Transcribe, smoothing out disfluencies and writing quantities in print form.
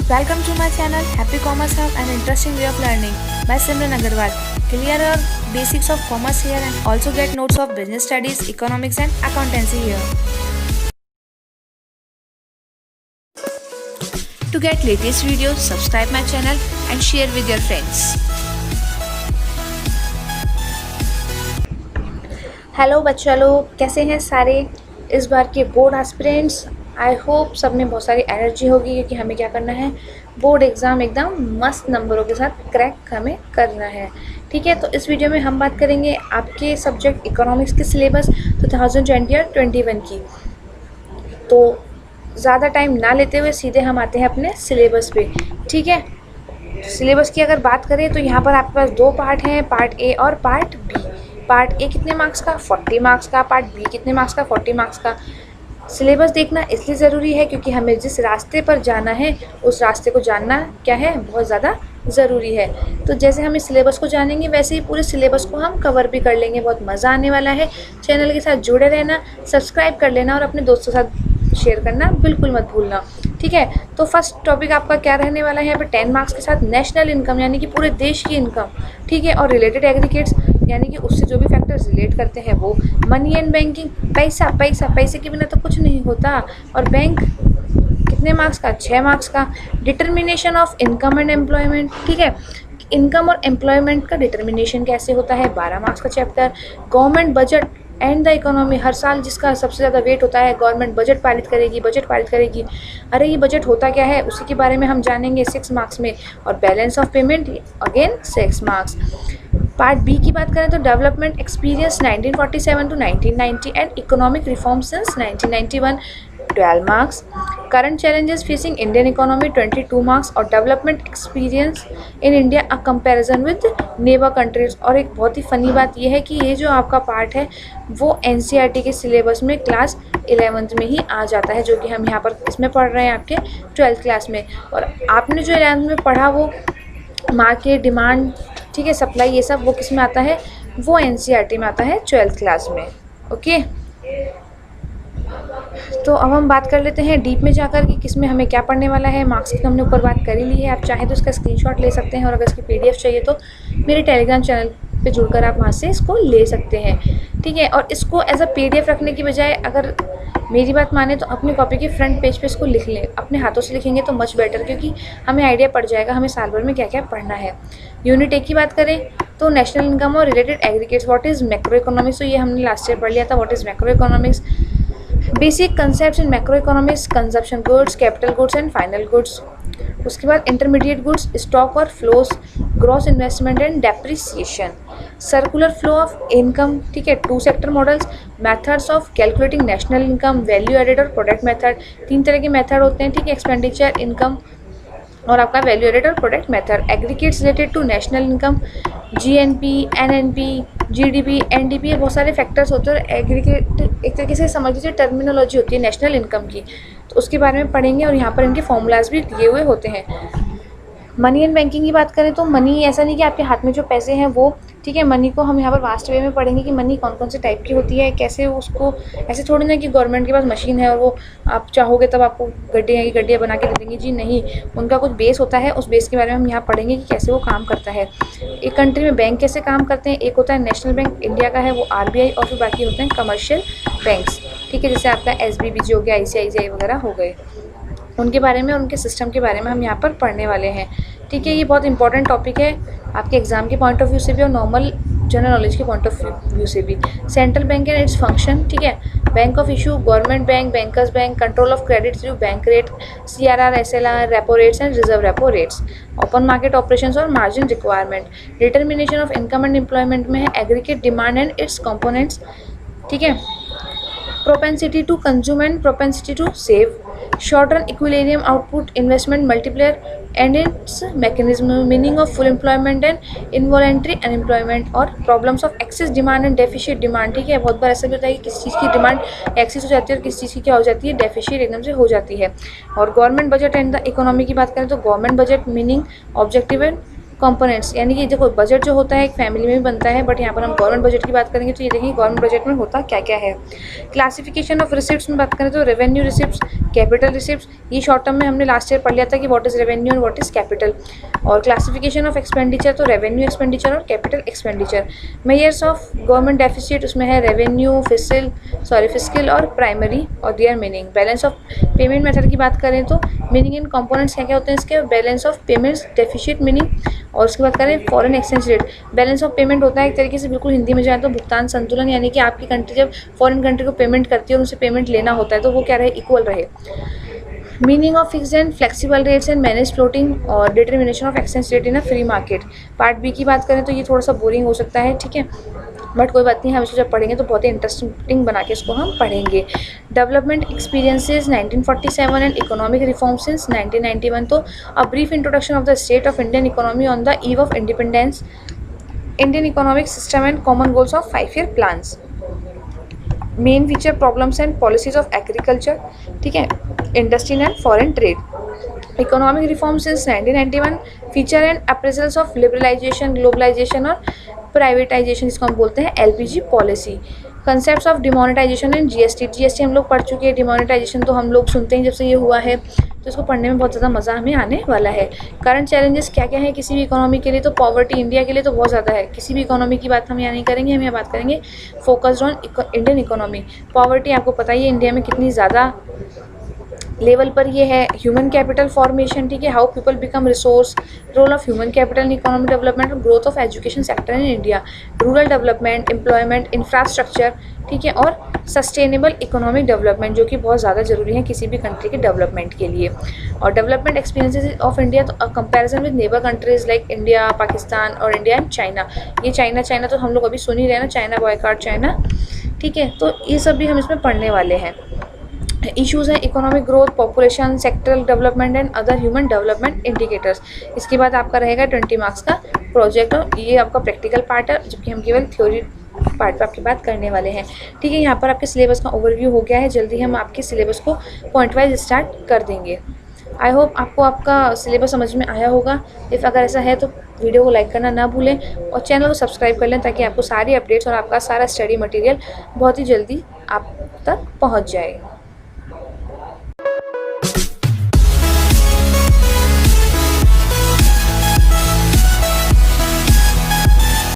Welcome to my channel Happy Commerce Hub, an interesting way of learning by Simran Agarwal. Clear your basics of commerce here and also get notes of business studies, economics and accountancy here. To get latest videos, subscribe my channel and share with your friends. Hello बच्चा लोग, कैसे हैं सारे इस बार के board aspirants. I hope सब में बहुत सारी एनर्जी होगी क्योंकि हमें क्या करना है, बोर्ड एग्ज़ाम एकदम मस्त नंबरों के साथ क्रैक हमें करना है। ठीक है, तो इस वीडियो में हम बात करेंगे आपके सब्जेक्ट इकोनॉमिक्स के सिलेबस 2020 और 21 की। तो ज़्यादा टाइम ना लेते हुए सीधे हम आते हैं अपने सिलेबस पे। ठीक है, सिलेबस की अगर बात करें तो यहाँ पर आपके पास दो पार्ट हैं, पार्ट ए और पार्ट बी। पार्ट ए कितने मार्क्स का, 40 मार्क्स का। पार्ट बी कितने मार्क्स का, 40 मार्क्स का। सिलेबस देखना इसलिए ज़रूरी है क्योंकि हमें जिस रास्ते पर जाना है उस रास्ते को जानना क्या है, बहुत ज़्यादा ज़रूरी है। तो जैसे हम इस सिलेबस को जानेंगे वैसे ही पूरे सिलेबस को हम कवर भी कर लेंगे। बहुत मज़ा आने वाला है। चैनल के साथ जुड़े रहना, सब्सक्राइब कर लेना और अपने दोस्तों के साथ शेयर करना बिल्कुल मत भूलना। ठीक है, तो फर्स्ट टॉपिक आपका क्या रहने वाला है यहाँ पर 10 मार्क्स के साथ, नेशनल इनकम यानी कि पूरे देश की इनकम। ठीक है, और रिलेटेड एग्रीगेट्स यानी कि उससे जो भी फैक्टर्स रिलेट करते हैं वो। मनी एंड बैंकिंग, पैसा पैसा पैसे के बिना तो कुछ नहीं होता। और बैंक कितने मार्क्स का, 6 मार्क्स का। Determination of income and employment. ठीक है, इनकम और एम्प्लॉयमेंट का डिटर्मिनेशन कैसे होता है, 12 मार्क्स का chapter. Government budget and the economy, हर साल जिसका सबसे ज़्यादा वेट होता है, गवर्नमेंट बजट पारित करेगी। अरे ये बजट होता क्या है उसी के बारे में हम जानेंगे 6 मार्क्स में। और balance of payment again 6 marks. Part B की बात करें तो development experience 1947 to 1990 and economic reform since 1991, 12 marks. Current challenges facing Indian economy 22 marks. और development experience in India a comparison with neighbour countries. और एक बहुत ही फ़नी बात यह है कि ये जो आपका पार्ट है वो एनसीईआरटी के सिलेबस में क्लास 11th में ही आ जाता है, जो कि हम यहाँ पर इसमें पढ़ रहे हैं आपके 12th क्लास में। और आपने जो 11th में पढ़ा वो मार्केट, डिमांड, ठीक है, सप्लाई, ये सब वो किस में आता है, वो एनसीईआरटी में आता है 12th क्लास में। ओके, तो अब हम बात कर लेते हैं डीप में जाकर कि किस में हमें क्या पढ़ने वाला है। मार्क्स की हमने ऊपर बात कर ही ली है, आप चाहें तो इसका स्क्रीनशॉट ले सकते हैं और अगर इसकी पीडीएफ चाहिए तो मेरे टेलीग्राम चैनल पे जुड़कर आप वहाँ से इसको ले सकते हैं। ठीक है, और इसको एज अ पीडीएफ रखने की बजाय अगर मेरी बात माने तो अपनी कॉपी के फ्रंट पेज पे इसको लिख लें। अपने हाथों से लिखेंगे तो मच बेटर, क्योंकि हमें आइडिया पड़ जाएगा हमें साल भर में क्या क्या पढ़ना है। यूनिट ए की बात करें तो नेशनल इनकम और related aggregates, what is macroeconomics, तो ये हमने लास्ट ईयर पढ़ लिया था, what is macroeconomics. Basic concept in macroeconomics, consumption goods, capital goods and final goods. उसके बाद इंटरमीडिएट गुड्स, स्टॉक और flows, gross investment and depreciation, circular flow of income. ठीक है, 2 sector models, methods of calculating national income, value added और product method. 3 तरह के method होते हैं। ठीक है, एक्सपेंडिचर, इनकम और आपका वैल्यू एडेड और product method. Aggregates related to national income, GNP, NNP, GDP, NDP, ये बहुत सारे फैक्टर्स होते हैं। और एग्रीगेट एक तरीके से समझ लीजिए टर्मिनोलॉजी होती है नेशनल इनकम की, तो उसके बारे में पढ़ेंगे और यहाँ पर इनके फॉर्मूलाज भी दिए हुए होते हैं। मनी एंड बैंकिंग की बात करें तो मनी ऐसा नहीं कि आपके हाथ में जो पैसे हैं वो, ठीक है, मनी को हम यहाँ पर वास्ट वे में पढ़ेंगे कि मनी कौन कौन से टाइप की होती है, कैसे उसको, ऐसे थोड़ी ना कि गवर्नमेंट के पास मशीन है और वो आप चाहोगे तब आपको गड्ढियाँ बना के दे देंगी। जी नहीं, उनका कुछ बेस होता है, उस बेस के बारे में हम यहाँ पढ़ेंगे कि कैसे वो काम करता है। एक कंट्री में बैंक कैसे काम करते हैं, एक होता है नेशनल बैंक इंडिया का है वो आरबीआई, और फिर बाकी होते हैं कमर्शियल बैंक्स। ठीक है, जैसे आपका एसबीबीजी हो गया, आईसीआईसीआई वगैरह हो गए, उनके बारे में, उनके सिस्टम के बारे में हम यहाँ पर पढ़ने वाले हैं। ठीक है, ये बहुत इंपॉर्टेंट टॉपिक है आपके एग्जाम के पॉइंट ऑफ व्यू से भी और नॉर्मल जनरल नॉलेज के पॉइंट ऑफ व्यू से भी। Central bank and its function. ठीक है, bank of issue, government bank, bankers bank, control of credit through bank rate, CRR, SLR, repo rates and reserve repo rates. Open market operations और margin requirement. Determination of income and employment में है aggregate demand and its components. ठीक है, propensity to consume and propensity to save, short-run equilibrium output investment multiplier and its mechanism, meaning of full employment and involuntary unemployment, और problems of excess demand and deficit demand। ठीक है, बहुत बार ऐसा भी होता है कि किसी चीज़ की डिमांड एक्सेस हो जाती है और किसी चीज़ की क्या हो जाती है, डेफिशिट एकदम से हो जाती है। और government budget and the economy की बात करें तो government budget meaning objective and components, यानी कि देखो बजट जो होता है एक फैमिली में भी बनता है, बट यहाँ पर हम गवर्नमेंट बजट की बात करेंगे तो ये देखिए गवर्नमेंट बजट में होता क्या क्या है। क्लासिफिकेशन ऑफ रिसिप्ट्स में बात करें तो रेवेन्यू रिसिप्ट्स, कैपिटल रिसिप्ट्स, ये शॉर्ट टर्म में हमने लास्ट ईयर पढ़ लिया था कि व्हाट इज रेवेन्यू और व्हाट इज कैपिटल। और क्लासिफिकेशन ऑफ एक्सपेंडिचर तो रेवेन्यू एक्सपेंडिचर और capital expenditure. Measures of government deficit उसमें है रेवेन्यू, फिस्कल और प्राइमरी और there meaning. Balance of payment method की बात करें तो मीनिंग इन कंपोनेंट्स क्या क्या होते हैं इसके, balance of payments, deficit meaning. और उसके बाद करें foreign exchange rate. Balance of payment होता है एक तरीके से बिल्कुल हिंदी में जाए तो भुगतान संतुलन, यानी कि आपकी कंट्री जब फॉरेन कंट्री को पेमेंट करती है और उनसे पेमेंट लेना होता है तो वो क्या रहे, इक्वल रहे। Meaning of fixed and flexible rates and manage floating और determination of exchange rate in a free market. Part B की बात करें तो ये थोड़ा सा बोरिंग हो सकता है, ठीक है, बट कोई बात नहीं, हम इसको जब पढ़ेंगे तो बहुत ही इंटरेस्टिंग बना के इसको हम पढ़ेंगे। Development experiences 1947 and economic reform since 1991। तो a brief introduction of the state of Indian economy on the eve of independence, Indian economic system and common goals of 5 year plans. Main feature problems and policies of agriculture, ठीक है, industry and foreign trade. Economic reform since 1991, feature and appraisals of liberalisation, globalisation और privatisation, इसको हम बोलते हैं LPG policy. Concepts of demonetisation and GST, GST हम लोग पढ़ चुके हैं, डिमोनेटाइजेशन तो हम लोग सुनते हैं जब से ये हुआ है, तो इसको पढ़ने में बहुत ज़्यादा मज़ा हमें आने वाला है। करंट चैलेंजेस क्या क्या है किसी भी इकोनॉमी के लिए, तो पॉवर्टी इंडिया के लिए तो बहुत ज़्यादा है, किसी भी इकोनॉमी की बात हम यहाँ नहीं करेंगे, हम यहाँ बात करेंगे focused on Indian economy. Poverty आपको पता ही है इंडिया में कितनी ज़्यादा लेवल पर ये है। ह्यूमन कैपिटल फॉर्मेशन, ठीक है, how people become resource, role of human capital in economic development और growth of education sector in India, rural development, employment, infrastructure, ठीक है, और सस्टेनेबल इकोनॉमिक डेवलपमेंट जो कि बहुत ज़्यादा जरूरी है किसी भी कंट्री के डेवलपमेंट के लिए। और डेवलपमेंट एक्सपीरियंसेस ऑफ इंडिया, तो comparison with neighbour countries like India, Pakistan और इंडिया एंड चाइना। ये चाइना तो हम लोग अभी सुन ही रहे हैं ना, चाइना बॉयकॉट चाइना, ठीक है, तो ये सब भी हम इसमें पढ़ने वाले हैं। इश्यूज़ हैं economic growth, population, sectoral development and other human development indicators. इसके बाद आपका रहेगा 20 मार्क्स का प्रोजेक्ट और ये आपका प्रैक्टिकल पार्ट है, जबकि हम केवल थ्योरी पार्ट पर आपकी बात करने वाले हैं, ठीक है। यहाँ पर आपके सिलेबस का ओवरव्यू हो गया है, जल्दी हम आपके सिलेबस को पॉइंट वाइज स्टार्ट कर देंगे। आई होप आपको आपका सिलेबस समझ में आया होगा। इफ़ अगर ऐसा है तो वीडियो को लाइक करना ना भूलें और चैनल को सब्सक्राइब कर लें ताकि आपको सारी अपडेट्स और आपका सारा स्टडी मटेरियल बहुत ही जल्दी आप तक पहुँच जाए।